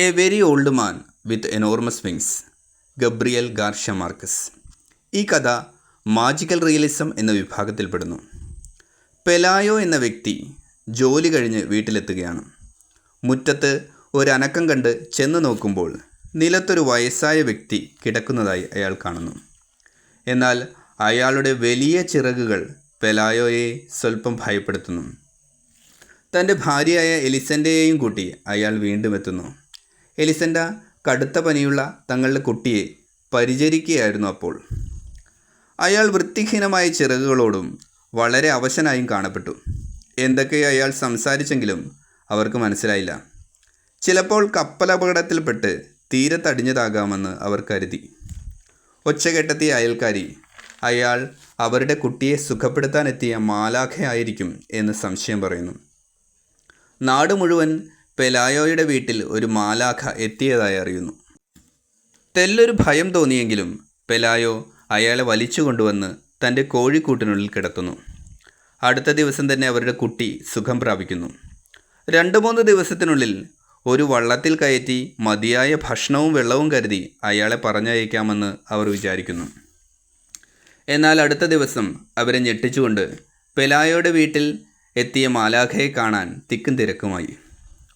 A very old man with enormous wings, Gabriel Garcia Marquez. ഈ കഥ magical realism എന്ന വിഭാഗത്തിൽപ്പെടുന്നു. പെലായോ എന്ന വ്യക്തി ജോലി കഴിഞ്ഞ് വീട്ടിലെത്തുകയാണ്. മുറ്റത്ത് ഒരനക്കം കണ്ട് ചെന്ന് നോക്കുമ്പോൾ നിലത്തൊരു വയസ്സായ വ്യക്തി കിടക്കുന്നതായി അയാൾ കാണുന്നു. എന്നാൽ അയാളുടെ വലിയ ചിറകുകൾ പെലായോയെ സ്വല്പം ഭയപ്പെടുത്തുന്നു. തൻ്റെ ഭാര്യയായ എലിസൻ്റെയെയും കൂട്ടി അയാൾ വീണ്ടും എത്തുന്നു. എലിസൻ്റ കടുത്ത പനിയുള്ള തങ്ങളുടെ കുട്ടിയെ പരിചരിക്കുകയായിരുന്നു അപ്പോൾ. അയാൾ വൃത്തിഹീനമായ ചിറകുകളോടും വളരെ അവശനായും കാണപ്പെട്ടു. എന്തൊക്കെ അയാൾ സംസാരിച്ചെങ്കിലും അവർക്ക് മനസ്സിലായില്ല. ചിലപ്പോൾ കപ്പലപകടത്തിൽപ്പെട്ട് തീരത്തടിഞ്ഞതാകാമെന്ന് അവർ കരുതി. ഒച്ച കെട്ടെത്തിയ അയൽക്കാരി അയാൾ അവരുടെ കുട്ടിയെ സുഖപ്പെടുത്താനെത്തിയ മാലാഖയായിരിക്കും എന്ന് സംശയം പറയുന്നു. നാട് മുഴുവൻ പെലായോയുടെ വീട്ടിൽ ഒരു മാലാഖ എത്തിയതായി അറിയുന്നു. തെല്ലൊരു ഭയം തോന്നിയെങ്കിലും പെലായോ അയാളെ വലിച്ചു കൊണ്ടുവന്ന് തൻ്റെ കോഴിക്കൂട്ടിനുള്ളിൽ കിടത്തുന്നു. അടുത്ത ദിവസം തന്നെ അവരുടെ കുട്ടി സുഖം പ്രാപിക്കുന്നു. 2-3 ദിവസത്തിനുള്ളിൽ ഒരു വള്ളത്തിൽ കയറ്റി മതിയായ ഭക്ഷണവും വെള്ളവും കരുതി അയാളെ പറഞ്ഞയക്കാമെന്ന് അവർ വിചാരിക്കുന്നു. എന്നാൽ അടുത്ത ദിവസം അവരെ ഞെട്ടിച്ചുകൊണ്ട് പെലായോയുടെ വീട്ടിൽ എത്തിയ മാലാഖയെ കാണാൻ തിക്കും തിരക്കുമായി.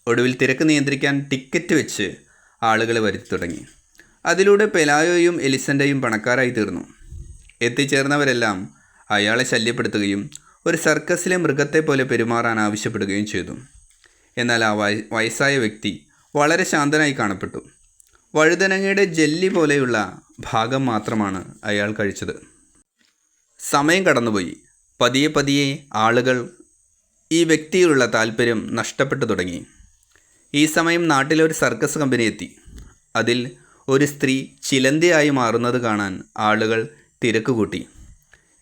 ഒടുവിൽ തിരക്ക് നിയന്ത്രിക്കാൻ ടിക്കറ്റ് വെച്ച് ആളുകളെ വരുത്തി തുടങ്ങി. അതിലൂടെ പെലായോയും എലിസൻ്റെയും പണക്കാരായി തീർന്നു. എത്തിച്ചേർന്നവരെല്ലാം അയാളെ ശല്യപ്പെടുത്തുകയും ഒരു സർക്കസിലെ മൃഗത്തെ പോലെ പെരുമാറാൻ ആവശ്യപ്പെടുകയും ചെയ്തു. എന്നാൽ ആ വയസ്സായ വ്യക്തി വളരെ ശാന്തനായി കാണപ്പെട്ടു. വഴുതനങ്ങയുടെ ജെല്ലി പോലെയുള്ള ഭാഗം മാത്രമാണ് അയാൾ കഴിച്ചത്. സമയം കടന്നുപോയി. പതിയെ പതിയെ ആളുകൾ ഈ വ്യക്തിയിലുള്ള താല്പര്യം നഷ്ടപ്പെട്ടു തുടങ്ങി. ഈ സമയം നാട്ടിലൊരു സർക്കസ് കമ്പനി എത്തി. അതിൽ ഒരു സ്ത്രീ ചിലന്തിയായി മാറുന്നത് കാണാൻ ആളുകൾ തിരക്ക് കൂട്ടി.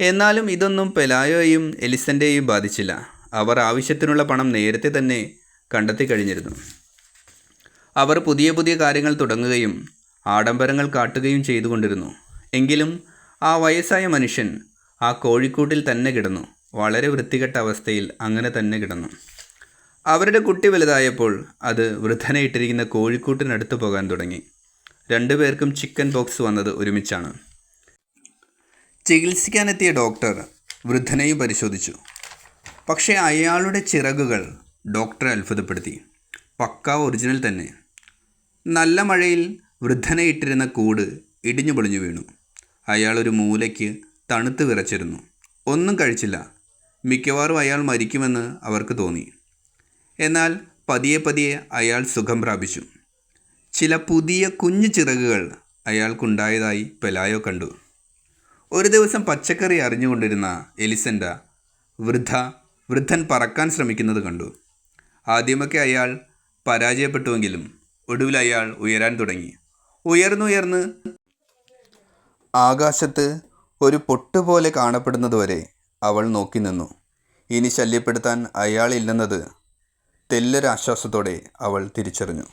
എന്നാലും ഇതൊന്നും പെലായോയും എലിസൻ്റെയും ബാധിച്ചില്ല. അവർ ആവശ്യത്തിനുള്ള പണം നേരത്തെ തന്നെ കണ്ടെത്തി കഴിഞ്ഞിരുന്നു. അവർ പുതിയ പുതിയ കാര്യങ്ങൾ തുടങ്ങുകയും ആഡംബരങ്ങൾ കാട്ടുകയും ചെയ്തുകൊണ്ടിരുന്നു. എങ്കിലും ആ വയസ്സായ മനുഷ്യൻ ആ കോഴിക്കൂട്ടിൽ തന്നെ കിടന്നു. വളരെ വൃത്തികെട്ട അവസ്ഥയിൽ അങ്ങനെ തന്നെ കിടന്നു. അവരുടെ കുട്ടി വലുതായപ്പോൾ അത് വൃദ്ധനെ ഇട്ടിരിക്കുന്ന കോഴിക്കൂട്ടിനടുത്ത് പോകാൻ തുടങ്ങി. 2 പേർക്കും ചിക്കൻ പോക്സ് വന്നത് ഒരുമിച്ചാണ്. ചികിത്സിക്കാനെത്തിയ ഡോക്ടർ വൃദ്ധനെയും പരിശോധിച്ചു. പക്ഷേ അയാളുടെ ചിറകുകൾ ഡോക്ടറെ അത്ഭുതപ്പെടുത്തി. പക്കാ ഒറിജിനൽ തന്നെ. നല്ല മഴയിൽ വൃദ്ധനെ ഇട്ടിരുന്ന കൂട് ഇടിഞ്ഞു പൊളിഞ്ഞു വീണു. അയാളൊരു മൂലയ്ക്ക് തണുത്ത് വിറച്ചിരുന്നു. ഒന്നും കഴിച്ചില്ല. മിക്കവാറും അയാൾ മരിക്കുമെന്ന് അവർക്ക് തോന്നി. എന്നാൽ പതിയെ പതിയെ അയാൾ സുഖം പ്രാപിച്ചു. ചില പുതിയ കുഞ്ഞു ചിറകുകൾ അയാൾക്കുണ്ടായതായി പെലായോ കണ്ടു. ഒരു ദിവസം പച്ചക്കറി അറിഞ്ഞുകൊണ്ടിരുന്ന എലിസൻ്റ വൃദ്ധൻ പറക്കാൻ ശ്രമിക്കുന്നത് കണ്ടു. ആദ്യമൊക്കെ അയാൾ പരാജയപ്പെട്ടുവെങ്കിലും ഒടുവിൽ അയാൾ ഉയരാൻ തുടങ്ങി. ഉയർന്നുയർന്ന് ആകാശത്ത് ഒരു പൊട്ടുപോലെ കാണപ്പെടുന്നതുവരെ അവൾ നോക്കി നിന്നു. ഇനി ശല്യപ്പെടുത്താൻ അയാളില്ലെന്നത് തെല്ലൊരാശ്വാസത്തോടെ അവൾ തിരിച്ചറിഞ്ഞു.